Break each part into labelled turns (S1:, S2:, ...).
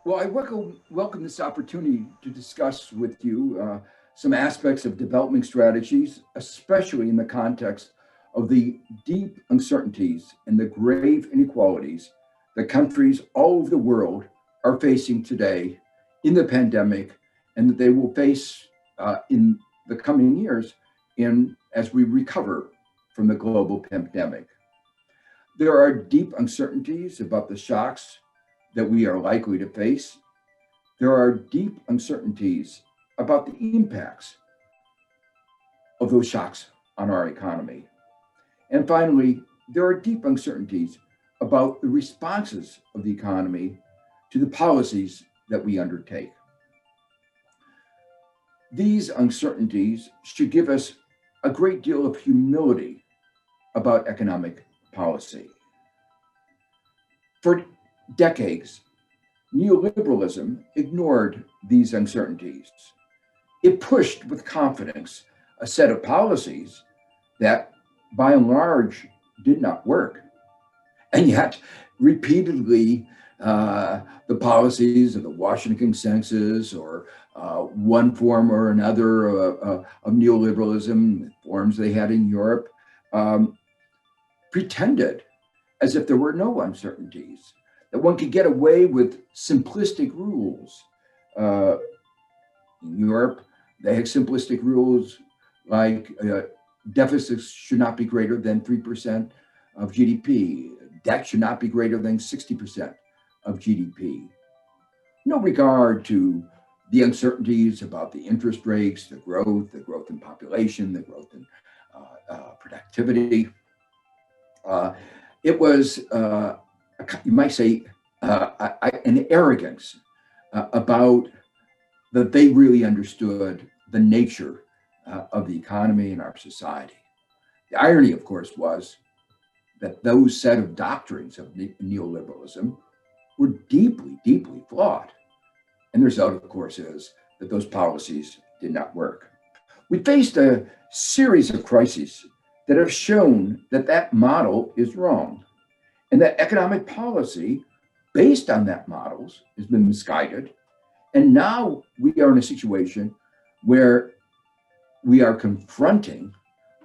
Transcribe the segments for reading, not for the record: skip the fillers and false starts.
S1: Well, I welcome this opportunity to discuss with you some aspects of development strategies, especially in the context of the deep uncertainties and the grave inequalities that countries all over the world are facing today in the pandemic and that they will face in the coming years as we recover from the global pandemic. There are deep uncertainties about the shocks that we are likely to face. There are deep uncertainties about the impacts of those shocks on our economy. And finally, there are deep uncertainties about the responses of the economy to the policies that we undertake. These uncertainties should give us a great deal of humility about economic policy. For decades, neoliberalism ignored these uncertainties. It pushed with confidence a set of policies that, by and large, did not work. And yet, repeatedly, the policies of the Washington Consensus or one form or another of neoliberalism, forms they had in Europe, pretended as if there were no uncertainties, that one could get away with simplistic rules. In Europe, they had simplistic rules like deficits should not be greater than 3% of GDP. Debt should not be greater than 60% of GDP. No regard to the uncertainties about the interest rates, the growth in population, the growth in productivity. It was, you might say, an arrogance about that they really understood the nature of the economy and our society. The irony, of course, was that those set of doctrines of neoliberalism were deeply, deeply flawed. And the result, of course, is that those policies did not work. We faced a series of crises that have shown that that model is wrong and that economic policy based on that models has been misguided. And now we are in a situation where we are confronting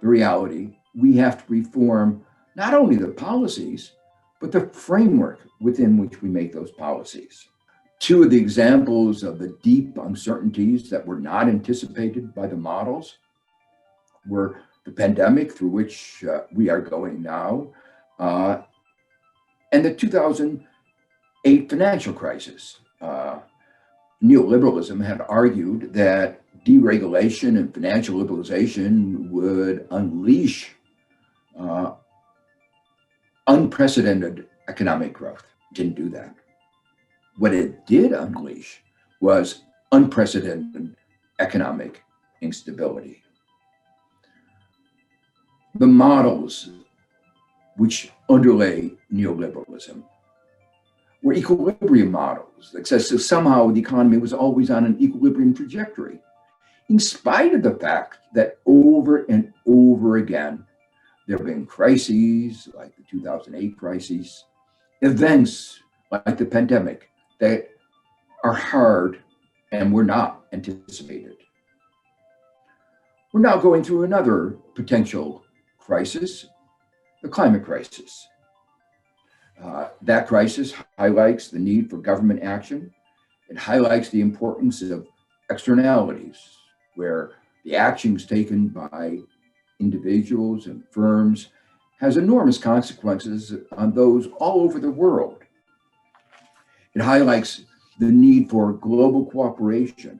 S1: the reality we have to reform not only the policies, but the framework within which we make those policies. Two of the examples of the deep uncertainties that were not anticipated by the models were the pandemic through which we are going now, and the 2008 financial crisis. Neoliberalism had argued that deregulation and financial liberalization would unleash unprecedented economic growth. Didn't do that. What it did unleash was unprecedented economic instability. The models which underlay neoliberalism were equilibrium models that says that somehow the economy was always on an equilibrium trajectory, in spite of the fact that over and over again, there have been crises like the 2008 crisis, events like the pandemic that are hard and were not anticipated. We're now going through another potential crisis, the climate crisis. That crisis highlights the need for government action. It highlights the importance of externalities, where the actions taken by individuals and firms has enormous consequences on those all over the world. It highlights the need for global cooperation.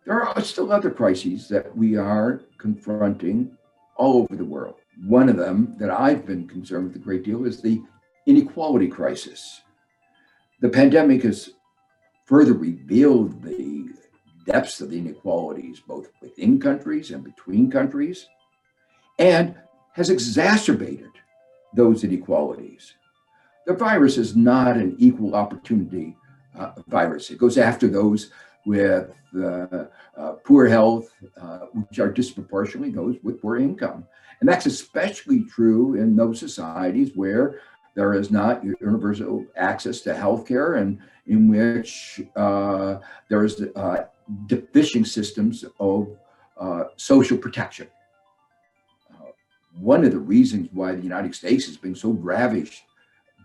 S1: There are still other crises that we are confronting all over the world. One of them that I've been concerned with a great deal is the inequality crisis. The pandemic has further revealed the depths of the inequalities, both within countries and between countries, and has exacerbated those inequalities. The virus is not an equal opportunity virus. It goes after those with poor health, which are disproportionately those with poor income. And that's especially true in those societies where there is not universal access to healthcare, and in which there is deficient systems of social protection. One of the reasons why the United States has been so ravaged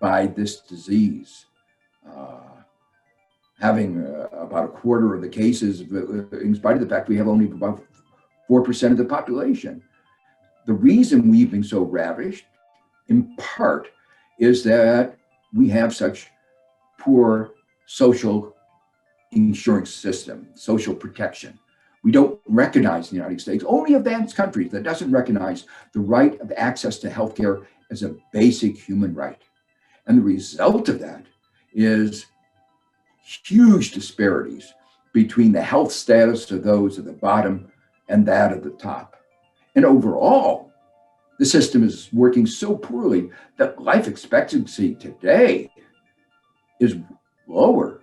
S1: by this disease, having about a quarter of the cases, in spite of the fact we have only about 4% of the population. The reason we've been so ravaged, in part, is that we have such poor social insurance system, social protection. We don't recognize in the United States, only advanced countries that doesn't recognize the right of access to healthcare as a basic human right. And the result of that is huge disparities between the health status of those at the bottom and that at the top. And overall, the system is working so poorly that life expectancy today is lower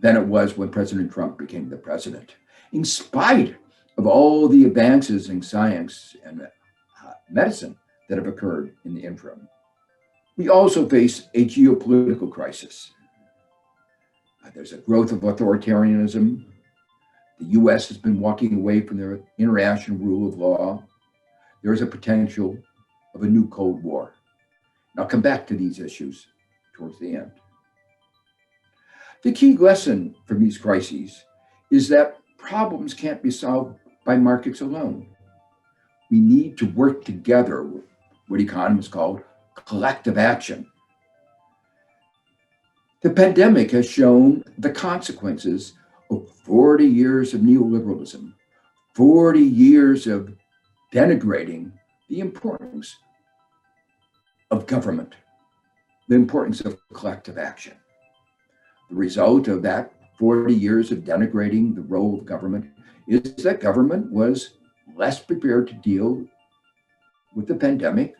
S1: than it was when President Trump became the president, in spite of all the advances in science and medicine that have occurred in the interim. We also face a geopolitical crisis. There's a growth of authoritarianism. The US has been walking away from their international rule of law. There is a potential of a new Cold War. And I'll come back to these issues towards the end. The key lesson from these crises is that problems can't be solved by markets alone. We need to work together, what economists call collective action. The pandemic has shown the consequences of 40 years of neoliberalism, 40 years of denigrating the importance of government, the importance of collective action. The result of that 40 years of denigrating the role of government is that government was less prepared to deal with the pandemic,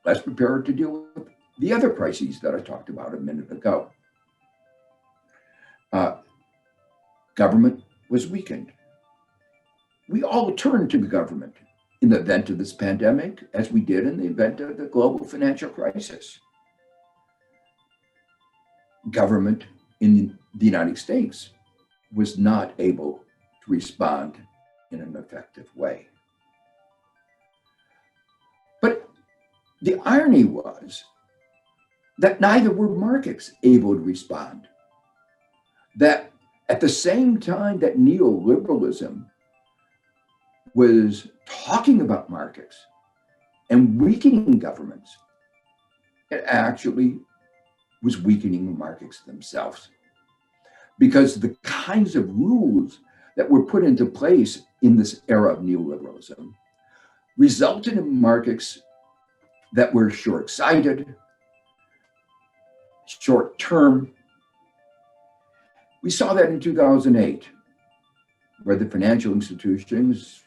S1: less prepared to deal with the other crises that I talked about a minute ago. Government was weakened. We all turned to the government in the event of this pandemic, as we did in the event of the global financial crisis. Government in the United States was not able to respond in an effective way. But the irony was that neither were markets able to respond. That at the same time that neoliberalism was talking about markets and weakening governments, it actually was weakening the markets themselves. Because the kinds of rules that were put into place in this era of neoliberalism resulted in markets that were short-sighted, short-term. We saw that in 2008, where the financial institutions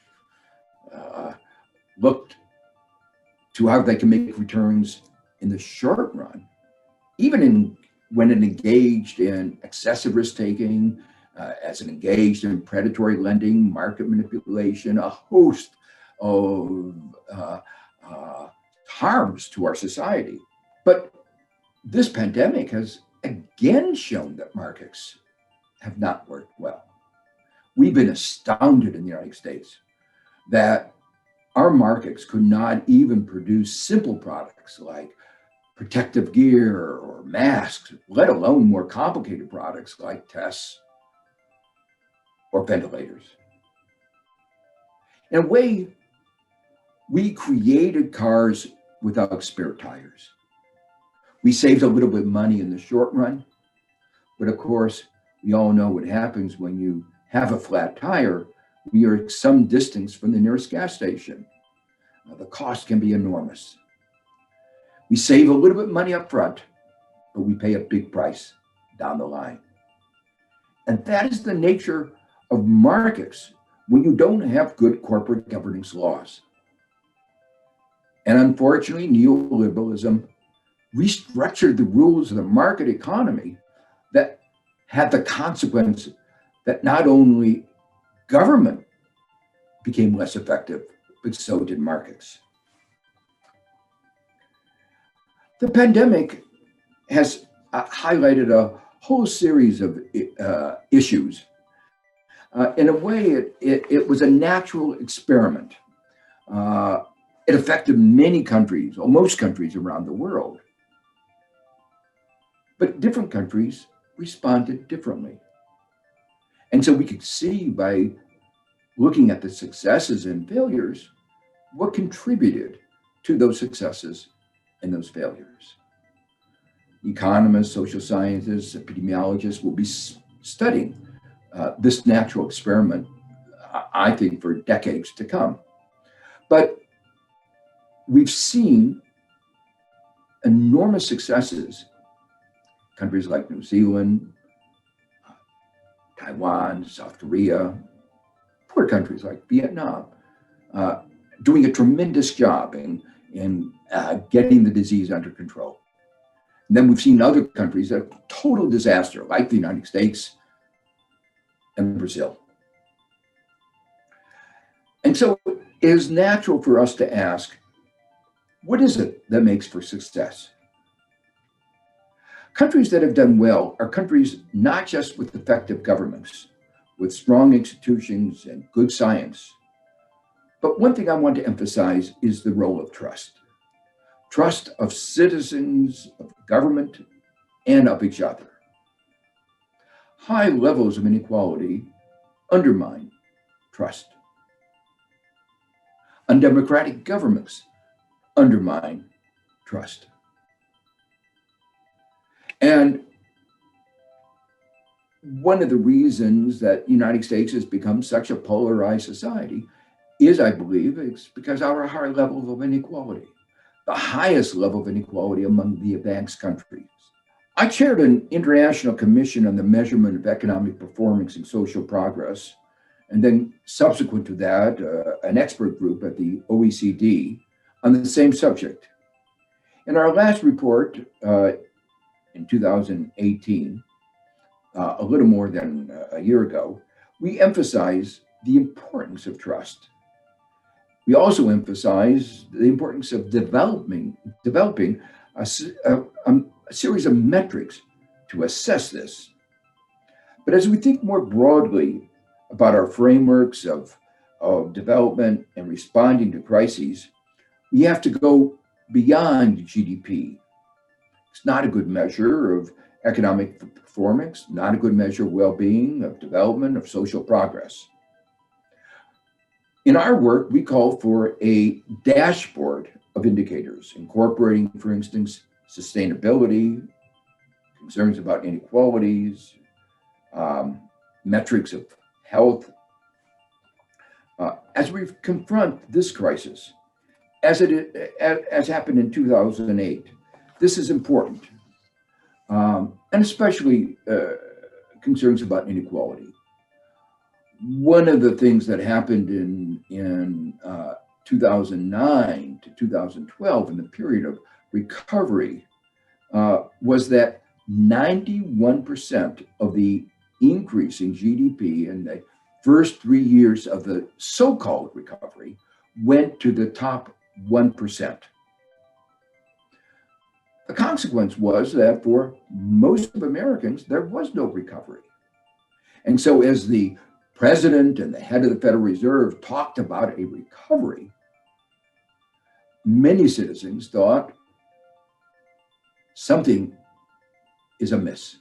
S1: looked to how they can make returns in the short run, even when it engaged in excessive risk-taking, as it engaged in predatory lending, market manipulation, a host of harms to our society. But this pandemic has again shown that markets have not worked well. We've been astounded in the United States that our markets could not even produce simple products like protective gear or masks, let alone more complicated products like tests or ventilators. In a way, we created cars without spare tires. We saved a little bit of money in the short run, but of course, we all know what happens when you have a flat tire. We are some distance from the nearest gas station. The cost can be enormous. We save a little bit of money up front, but we pay a big price down the line. And that is the nature of markets when you don't have good corporate governance laws. And unfortunately, neoliberalism restructured the rules of the market economy that had the consequence that not only government became less effective, but so did markets. The pandemic has highlighted a whole series of issues. In a way, it was a natural experiment. It affected many countries, or most countries around the world. But different countries responded differently. And so we could see by looking at the successes and failures what contributed to those successes and those failures. Economists, social scientists, epidemiologists will be studying this natural experiment, I think, for decades to come. But we've seen enormous successes. Countries like New Zealand, Taiwan, South Korea, poor countries like Vietnam, doing a tremendous job in getting the disease under control. And then we've seen other countries that are total disaster, like the United States and Brazil. And so it is natural for us to ask, what is it that makes for success? Countries that have done well are countries not just with effective governments, with strong institutions and good science. But one thing I want to emphasize is the role of trust. Trust of citizens, of government, and of each other. High levels of inequality undermine trust. Undemocratic governments undermine trust. And one of the reasons that the United States has become such a polarized society is, I believe, it's because of our high level of inequality, the highest level of inequality among the advanced countries. I chaired an international commission on the measurement of economic performance and social progress, and then subsequent to that, an expert group at the OECD on the same subject. In our last report, in 2018, a little more than a year ago, we emphasize the importance of trust. We also emphasize the importance of developing a series of metrics to assess this. But as we think more broadly about our frameworks of development and responding to crises, we have to go beyond GDP. It's not a good measure of economic performance, not a good measure of well-being, of development, of social progress. In our work, we call for a dashboard of indicators, incorporating, for instance, sustainability, concerns about inequalities, metrics of health. As we confront this crisis, as happened in 2008, this is important, and especially concerns about inequality. One of the things that happened in 2009 to 2012, in the period of recovery, was that 91% of the increase in GDP in the first 3 years of the so-called recovery went to the top 1%. The consequence was that for most of Americans, there was no recovery. And so as the president and the head of the Federal Reserve talked about a recovery, many citizens thought something is amiss.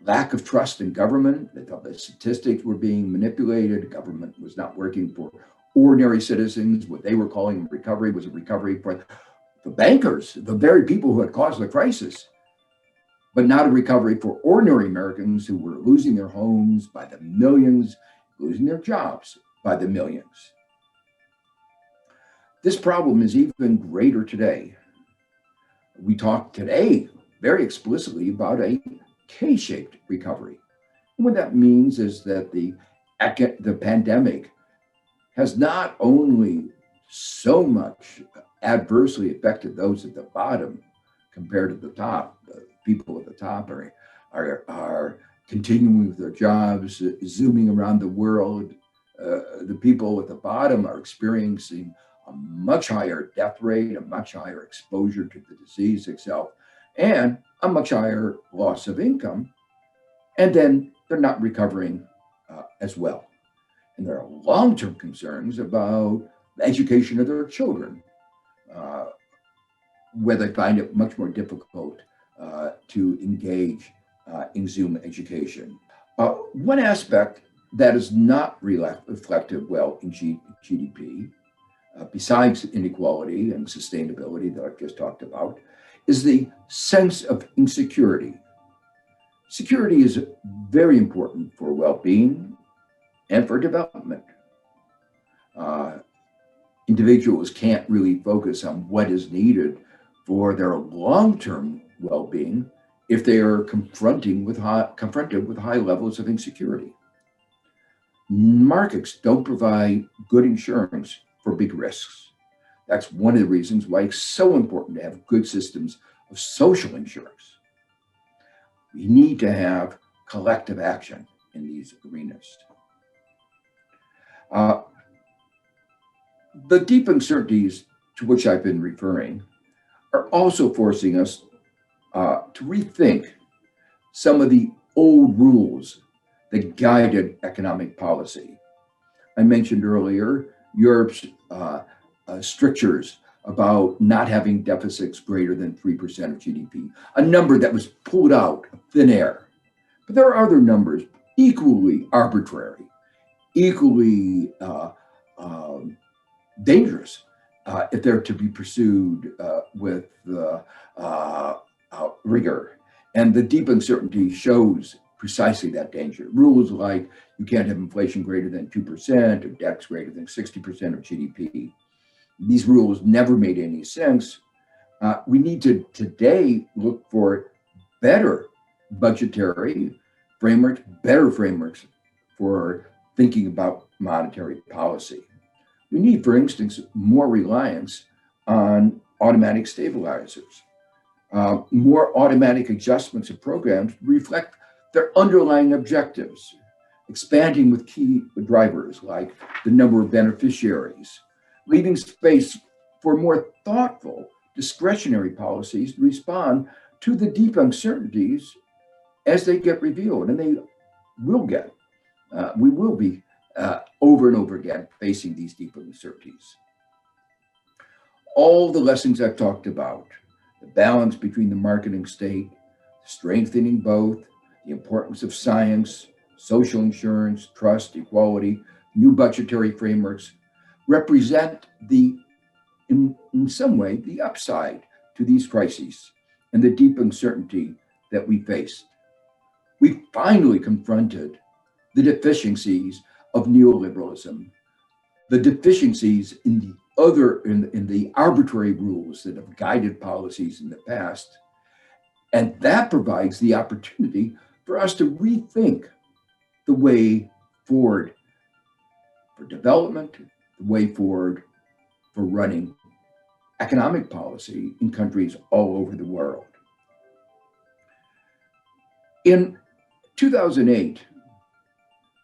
S1: Lack of trust in government. They thought the statistics were being manipulated. Government was not working for ordinary citizens. What they were calling recovery was a recovery for the bankers, the very people who had caused the crisis, but not a recovery for ordinary Americans who were losing their homes by the millions, losing their jobs by the millions. This problem is even greater today. We talk today very explicitly about a K-shaped recovery. And what that means is that the pandemic has not only so much adversely affected those at the bottom compared to the top. The people at the top are continuing with their jobs, zooming around the world. The people at the bottom are experiencing a much higher death rate, a much higher exposure to the disease itself, and a much higher loss of income. And then they're not recovering as well. And there are long-term concerns about the education of their children, where they find it much more difficult to engage in Zoom education. One aspect that is not reflected well in GDP, besides inequality and sustainability that I've just talked about, is the sense of insecurity. Security is very important for well-being and for development. Individuals can't really focus on what is needed for their long-term well-being if they are confronted with high levels of insecurity. Markets don't provide good insurance for big risks. That's one of the reasons why it's so important to have good systems of social insurance. We need to have collective action in these arenas. The deep uncertainties to which I've been referring are also forcing us to rethink some of the old rules that guided economic policy. I mentioned earlier Europe's strictures about not having deficits greater than 3% of GDP, a number that was pulled out of thin air. But there are other numbers equally arbitrary, equally dangerous if they're to be pursued with rigor. And the deep uncertainty shows precisely that danger. Rules like you can't have inflation greater than 2% or debts greater than 60% of GDP. These rules never made any sense. We need to today look for better budgetary frameworks, better frameworks for thinking about monetary policy. We need, for instance, more reliance on automatic stabilizers, more automatic adjustments of programs to reflect their underlying objectives, expanding with key drivers like the number of beneficiaries, leaving space for more thoughtful discretionary policies to respond to the deep uncertainties as they get revealed, and they will get. We will be over and over again facing these deep uncertainties. All the lessons I've talked about, the balance between the market and state, strengthening both, the importance of science, social insurance, trust, equality, new budgetary frameworks, represent in some way, the upside to these crises and the deep uncertainty that we faced. We finally confronted the deficiencies of neoliberalism, the deficiencies in the arbitrary rules that have guided policies in the past. And that provides the opportunity for us to rethink the way forward for development, the way forward for running economic policy in countries all over the world. In 2008,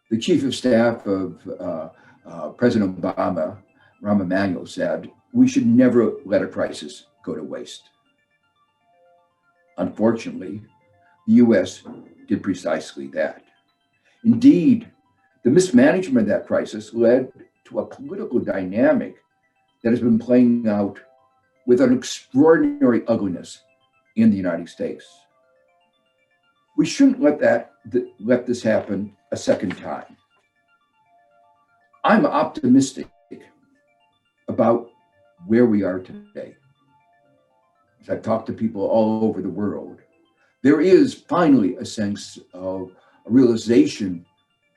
S1: the chief of staff of President Obama, Rahm Emanuel, said, "We should never let a crisis go to waste." Unfortunately, the US did precisely that. Indeed, the mismanagement of that crisis led to a political dynamic that has been playing out with an extraordinary ugliness in the United States. We shouldn't let this happen a second time. I'm optimistic about where we are today. As I've talked to people all over the world, there is finally a sense of a realization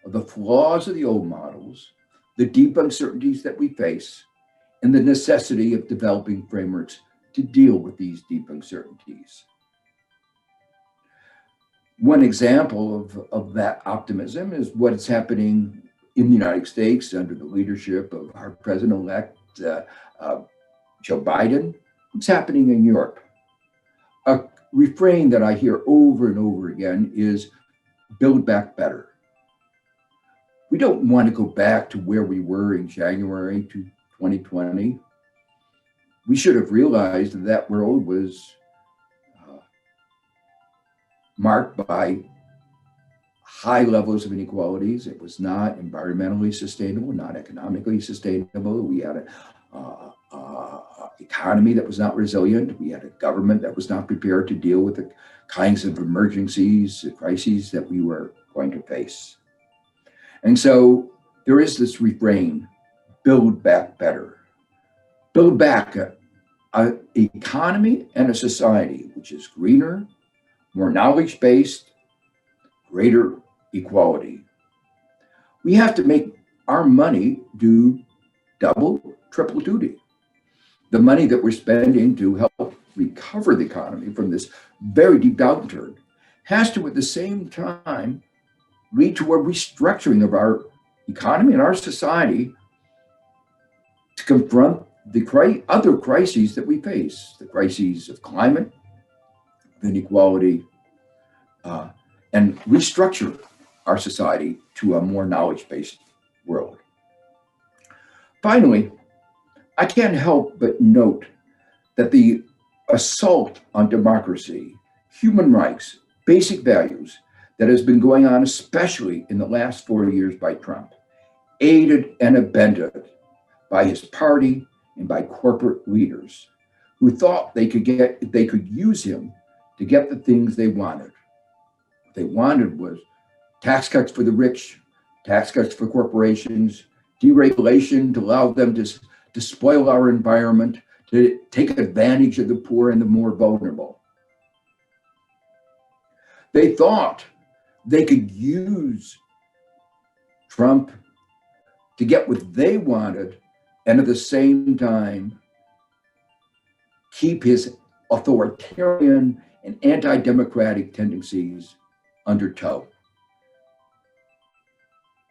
S1: of the flaws of the old models, the deep uncertainties that we face, and the necessity of developing frameworks to deal with these deep uncertainties. One example of that optimism is what is happening in the United States under the leadership of our president-elect, Joe Biden. What's happening in Europe? A refrain that I hear over and over again is build back better. We don't want to go back to where we were in January 2020. we should have realized that that world was marked by high levels of inequalities. It was not environmentally sustainable, not economically sustainable. We had a economy that was not resilient. We had a government that was not prepared to deal with the kinds of emergencies, the crises that we were going to face. And so there is this refrain, build back better. Build back an economy and a society which is greener, more knowledge-based, greater equality. We have to make our money do double, triple duty. The money that we're spending to help recover the economy from this very deep downturn has to, at the same time, lead to a restructuring of our economy and our society to confront the other crises that we face, the crises of climate, of inequality, and restructure our society to a more knowledge-based world. Finally, I can't help but note that the assault on democracy, human rights, basic values that has been going on, especially in the last 4 years by Trump, aided and abetted by his party and by corporate leaders who thought they could use him to get the things they wanted. What they wanted was tax cuts for the rich, tax cuts for corporations, deregulation to allow them to spoil our environment, to take advantage of the poor and the more vulnerable. They thought they could use Trump to get what they wanted and at the same time keep his authoritarian and anti-democratic tendencies under tow.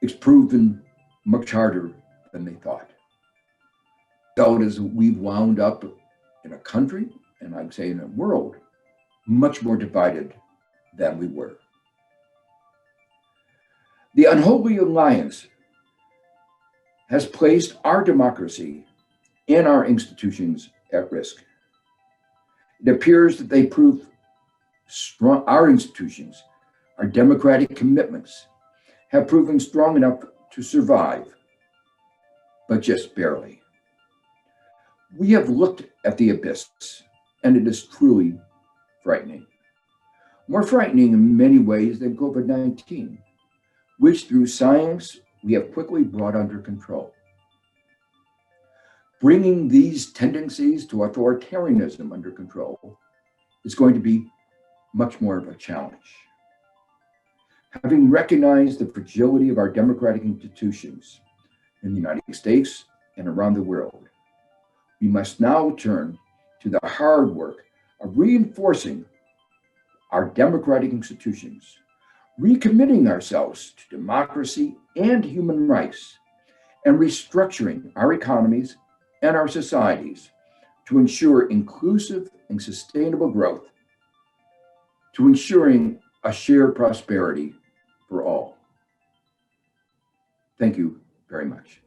S1: It's proven much harder than they thought. So as we've wound up in a country, and I'd say in a world, much more divided than we were. The unholy alliance has placed our democracy and our institutions at risk. It appears that they prove strong, our institutions, our democratic commitments have proven strong enough to survive, but just barely. We have looked at the abyss, and it is truly frightening. More frightening in many ways than COVID-19, which through science we have quickly brought under control. Bringing these tendencies to authoritarianism under control is going to be much more of a challenge. Having recognized the fragility of our democratic institutions in the United States and around the world, we must now turn to the hard work of reinforcing our democratic institutions, recommitting ourselves to democracy and human rights, and restructuring our economies and our societies to ensure inclusive and sustainable growth, to ensuring a shared prosperity for all. Thank you very much.